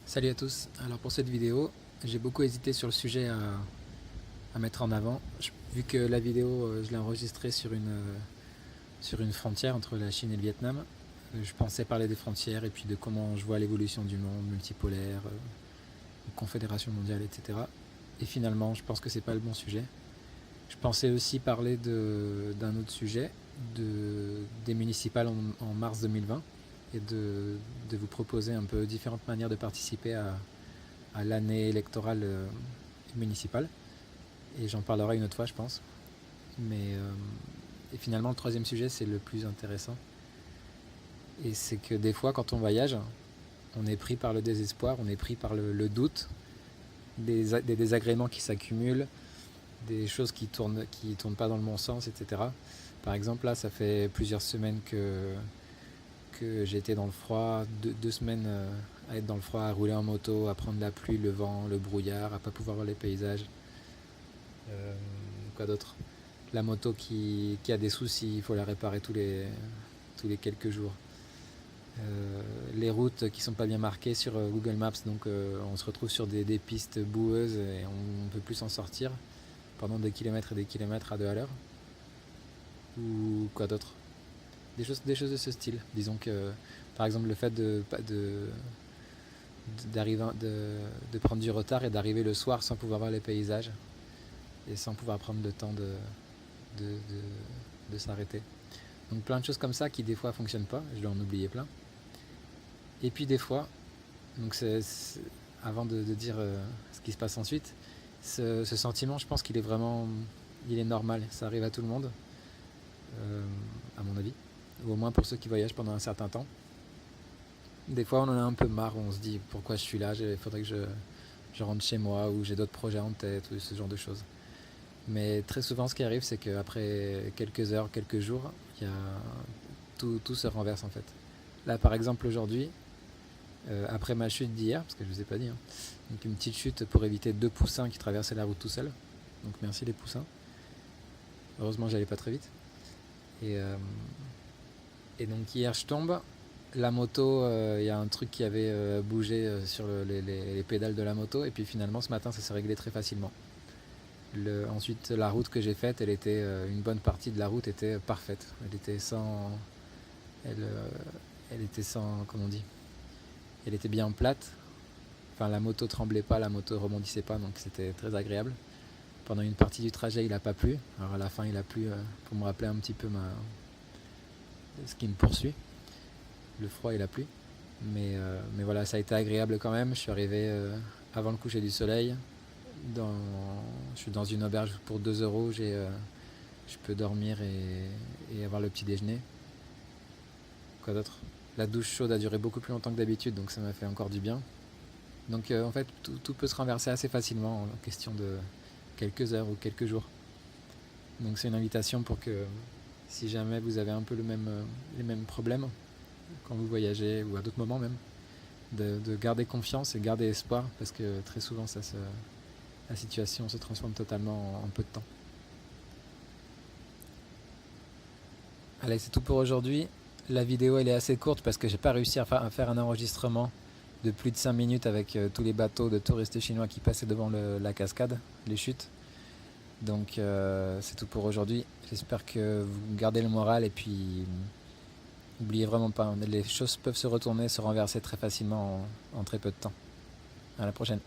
Salut à tous, alors pour cette vidéo, j'ai beaucoup hésité sur le sujet à mettre en avant, vu que la vidéo je l'ai enregistrée sur une frontière entre la Chine et le Vietnam. Je pensais parler des frontières et puis de comment je vois l'évolution du monde multipolaire, confédération mondiale, etc. Et finalement, je pense que c'est pas le bon sujet. Je pensais aussi parler d'un autre sujet, des municipales en mars 2020, et de vous proposer un peu différentes manières de participer à l'année électorale municipale. Et j'en parlerai une autre fois, je pense. Et finalement, le troisième sujet, c'est le plus intéressant. Et c'est que des fois, quand on voyage, on est pris par le désespoir, on est pris par le doute, des désagréments qui s'accumulent, des choses qui tournent pas dans le bon sens, etc. Par exemple, là, ça fait plusieurs semaines que j'ai été dans le froid, deux semaines à être dans le froid, à rouler en moto, à prendre la pluie, le vent, le brouillard, à pas pouvoir voir les paysages. Quoi d'autre? La moto qui a des soucis, il faut la réparer tous les quelques jours. Les routes qui sont pas bien marquées sur Google Maps, donc on se retrouve sur des pistes boueuses et on ne peut plus s'en sortir pendant des kilomètres et des kilomètres à 2 à l'heure. Ou quoi d'autre? Des choses de ce style. Disons que, par exemple, le fait de prendre du retard et d'arriver le soir sans pouvoir voir les paysages et sans pouvoir prendre le temps de, de s'arrêter. Donc plein de choses comme ça qui des fois fonctionnent pas, je dois en oublier plein. Et puis des fois, donc avant de dire ce qui se passe ensuite, ce sentiment, je pense qu'il est vraiment, il est normal, ça arrive à tout le monde, à mon avis, ou au moins pour ceux qui voyagent pendant un certain temps. Des fois on en a un peu marre, on se dit pourquoi je suis là, il faudrait que je rentre chez moi, ou j'ai d'autres projets en tête, ou ce genre de choses. Mais très souvent ce qui arrive, c'est qu'après quelques heures, quelques jours, tout se renverse en fait. Là par exemple aujourd'hui, après ma chute d'hier, parce que je ne vous ai pas dit, hein, donc une petite chute pour éviter 2 poussins qui traversaient la route tout seuls. Donc merci les poussins. Heureusement j'allais pas très vite. Et, euh, et donc hier je tombe. La moto, il y a un truc qui avait bougé sur les pédales de la moto. Et puis finalement ce matin ça s'est réglé très facilement. Ensuite la route que j'ai faite, une bonne partie de la route était parfaite. Elle, elle était sans, comment on dit, elle était bien plate. Enfin, la moto tremblait pas, la moto rebondissait pas, donc c'était très agréable. Pendant une partie du trajet, il a pas plu. Alors à la fin, il a plu pour me rappeler un petit peu ce qui me poursuit. Le froid et la pluie. Mais voilà, ça a été agréable quand même. Je suis arrivé avant le coucher du soleil. Je suis dans une auberge pour 2 €. Je peux dormir et avoir le petit déjeuner. Quoi d'autre? La douche chaude a duré beaucoup plus longtemps que d'habitude, donc ça m'a fait encore du bien. Donc en fait, tout peut se renverser assez facilement en question de quelques heures ou quelques jours. Donc c'est une invitation pour que si jamais vous avez un peu les mêmes problèmes quand vous voyagez ou à d'autres moments même, de garder confiance et garder espoir, parce que très souvent la situation se transforme totalement en peu de temps. Allez, c'est tout pour aujourd'hui. La vidéo elle est assez courte parce que j'ai pas réussi à faire un enregistrement de plus de 5 minutes avec tous les bateaux de touristes chinois qui passaient devant la cascade, les chutes. Donc c'est tout pour aujourd'hui. J'espère que vous gardez le moral et puis n'oubliez vraiment pas, les choses peuvent se retourner, se renverser très facilement en très peu de temps. À la prochaine.